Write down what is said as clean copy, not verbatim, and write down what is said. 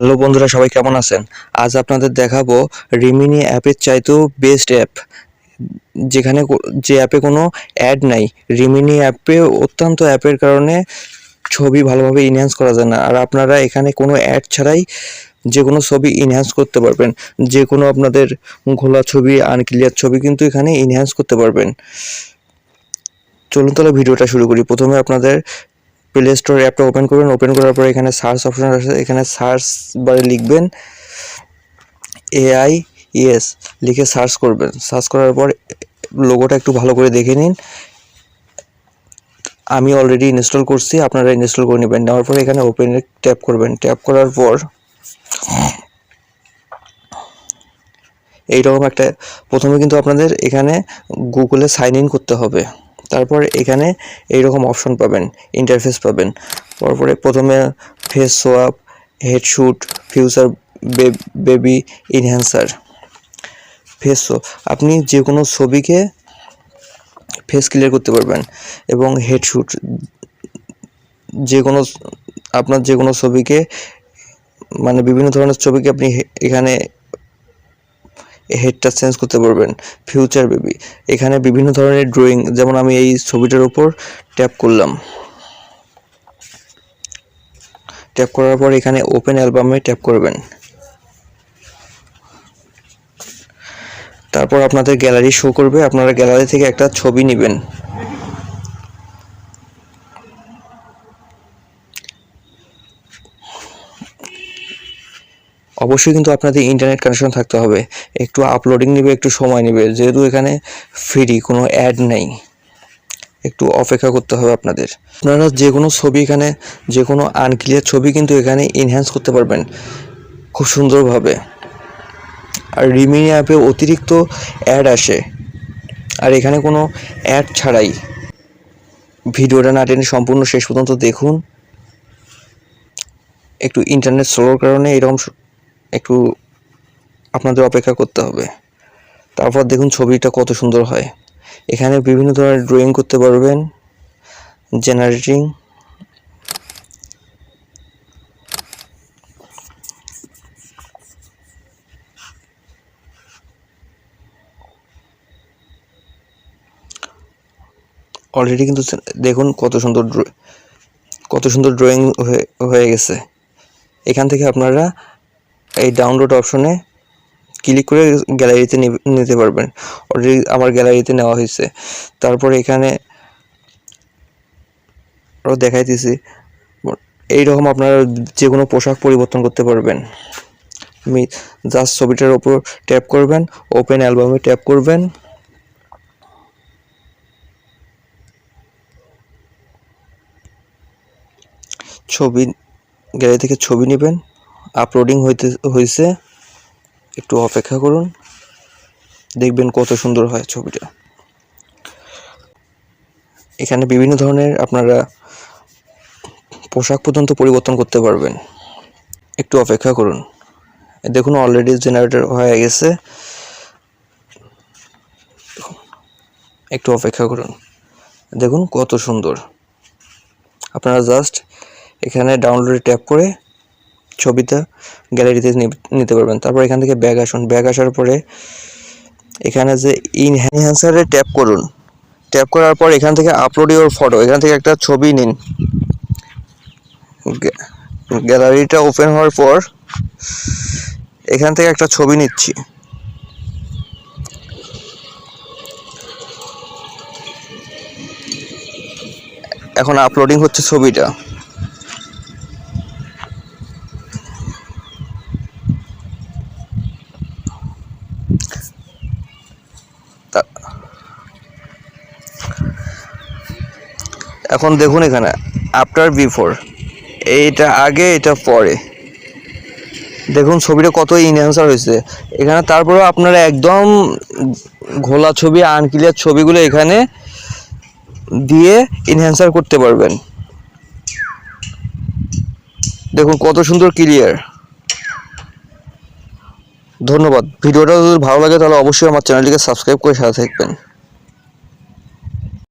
Hello বন্ধুরা, সবাই কেমন আছেন? আজ আপনাদের দেখাবো রিমিনি অ্যাপের চাইতেও বেস্ট অ্যাপ, যে অ্যাপে কোনো অ্যাড নাই। রিমিনি অ্যাপে অত্যন্ত অ্যাপের কারণে ছবি ভালোভাবে ইনহ্যান্স করা যায় না, আর আপনারা এখানে কোনো অ্যাড ছাড়াই যে কোনো ছবি ইনহ্যান্স করতে পারবেন। যে কোনো আপনাদের ঘোলা ছবি, আনক্লিয়ার ছবি কিন্তু এখানে ইনহ্যান্স করতে পারবেন। চলুন তাহলে ভিডিওটা শুরু করি। প্রথমে আপনাদের প্লে স্টোর অ্যাপটা ওপেন করবেন। ওপেন করার পর এখানে সার্চ অপশন আছে, এখানে সার্চ বারে লিখবেন AIES, লিখে সার্চ করবেন। সার্চ করার পর লোগোটা একটু ভালো করে দেখে নিন। আমি অলরেডি ইনস্টল করছি, আপনারা ইনস্টল করে নেবেন। নেওয়ার পর এখানে ওপেনে ট্যাপ করবেন। ট্যাপ করার পর এইরকম একটা, প্রথমে কিন্তু আপনাদের এখানে গুগলে সাইন ইন করতে হবে। তারপর এখানে এইরকম অপশন পাবেন, ইন্টারফেস পাবেন। তারপরে প্রথমে face swap, headshot, future baby enhancer, face show. আপনি যে কোনো ছবিকে ফেস ক্লিয়ার করতে পারবেন। এবং হেডশুট, যে কোনো আপনার যে কোনো ছবিকে, মানে বিভিন্ন ধরনের ছবিকে আপনি এখানে হেডটা চেঞ্জ করতে পারবেন। ফিউচার বেবি, এখানে বিভিন্ন ধরনের ড্রয়িং, যেমন আমি এই ছবিটার উপর ট্যাপ করলাম। ট্যাপ করার পর এখানে ওপেন অ্যালবামে ট্যাপ করবেন। তারপর আপনাদের গ্যালারি শো করবে, আপনারা গ্যালারি থেকে একটা ছবি নেবেন। অবশ্যই কিন্তু আপনাদের ইন্টারনেট কানেকশন থাকতে হবে। একটু আপলোডিং নেবে, একটু সময় নেবে, যেহেতু এখানে ফ্রি, কোনো অ্যাড নেই, একটু অপেক্ষা করতে হবে আপনাদের। আপনারা যে কোনো ছবি, এখানে যে কোনো আনক্লিয়ার ছবি কিন্তু এখানে এনহ্যান্স করতে পারবেন খুব সুন্দরভাবে। আর রিমিনি অ্যাপে অতিরিক্ত অ্যাড আসে, আর এখানে কোনো অ্যাড ছাড়াই। ভিডিওটা না টেনে সম্পূর্ণ শেষ পর্যন্ত দেখুন। একটু ইন্টারনেট স্লোর কারণে এরকম একটু আপনাদের অপেক্ষা করতে হবে। তারপর দেখুন ছবিটা কত সুন্দর হয়। এখানে বিভিন্ন ধরনের ড্রয়িং করতে পারবেন, জেনারেটিং। অলরেডি কিন্তু দেখুন কত সুন্দর ড্রয়িং হয়ে গেছে। এখান থেকে আপনারা এই ডাউনলোড অপশনে ক্লিক করে গ্যালারিতে নিতে পারবেন। অলরেডি আমার গ্যালারিতে নেওয়া হয়েছে। তারপরে এখানে আরও দেখাইতেছি, এইরকম আপনারা যে কোনো পোশাক পরিবর্তন করতে পারবেন। আমি জাস্ট ছবিটার ওপর ট্যাপ করবেন, ওপেন অ্যালবামে ট্যাপ করবেন। ছবি গ্যালারি থেকে ছবি নেবেন। আপলোডিং হয়েছে, একটু অপেক্ষা করুন, দেখবেন কত সুন্দর হয় ছবিটা। এখানে বিভিন্ন ধরনের আপনারা পোশাক পর্যন্ত পরিবর্তন করতে পারবেন। একটু অপেক্ষা করুন। দেখুন অলরেডি জেনারেটর হয়ে গেছে, একটু অপেক্ষা করুন, দেখুন কত সুন্দর। আপনারা জাস্ট এখানে ডাউনলোডে ট্যাপ করে ছবিটা গ্যালারিতে নিতে পারবেন। তারপর এখান থেকে ব্যাগ আসুন। ব্যাগ আসার পরে এখানে যে ইনহ্যান্সারে ট্যাপ করুন। ট্যাপ করার পর এখান থেকে আপলোড ইওর ফটো, এখান থেকে একটা ছবি নিন। গ্যালারিটা ওপেন হওয়ার পর এখান থেকে একটা ছবি নিচ্ছি। এখন আপলোডিং হচ্ছে ছবিটা। এখন দেখুন এখানে আফটার বিফোর, এইটা আগে, এটা পরে। দেখুন ছবিটা কত ইনহ্যান্সার হয়েছে এখানে। তারপরেও আপনারা একদম ঘোলা ছবি, আনক্লিয়ার ছবিগুলো এখানে দিয়ে ইনহ্যান্সার করতে পারবেন। দেখুন কত সুন্দর ক্লিয়ার। ধন্যবাদ। ভিডিওটা যদি ভালো লাগে তাহলে অবশ্যই আমার চ্যানেলটিকে সাবস্ক্রাইব করে সাথে থাকবেন।